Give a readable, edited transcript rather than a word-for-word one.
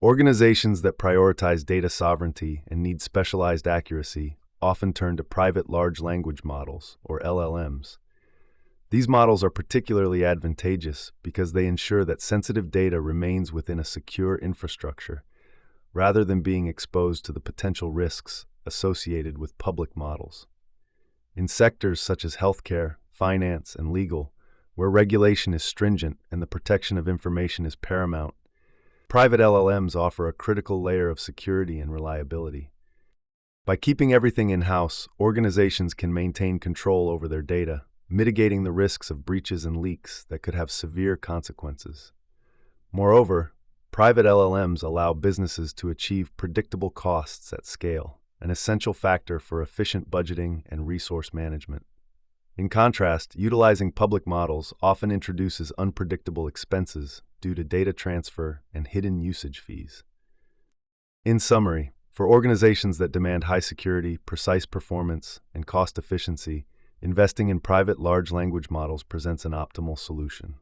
Organizations that prioritize data sovereignty and need specialized accuracy often turn to private large language models, or LLMs. These models are particularly advantageous because they ensure that sensitive data remains within a secure infrastructure, rather than being exposed to the potential risks associated with public models. In sectors such as healthcare, finance, and legal, where regulation is stringent and the protection of information is paramount, private LLMs offer a critical layer of security and reliability. By keeping everything in-house, organizations can maintain control over their data, mitigating the risks of breaches and leaks that could have severe consequences. Moreover, private LLMs allow businesses to achieve predictable costs at scale, an essential factor for efficient budgeting and resource management. In contrast, utilizing public models often introduces unpredictable expenses due to data transfer and hidden usage fees. In summary, for organizations that demand high security, precise performance, and cost efficiency, investing in private large language models presents an optimal solution.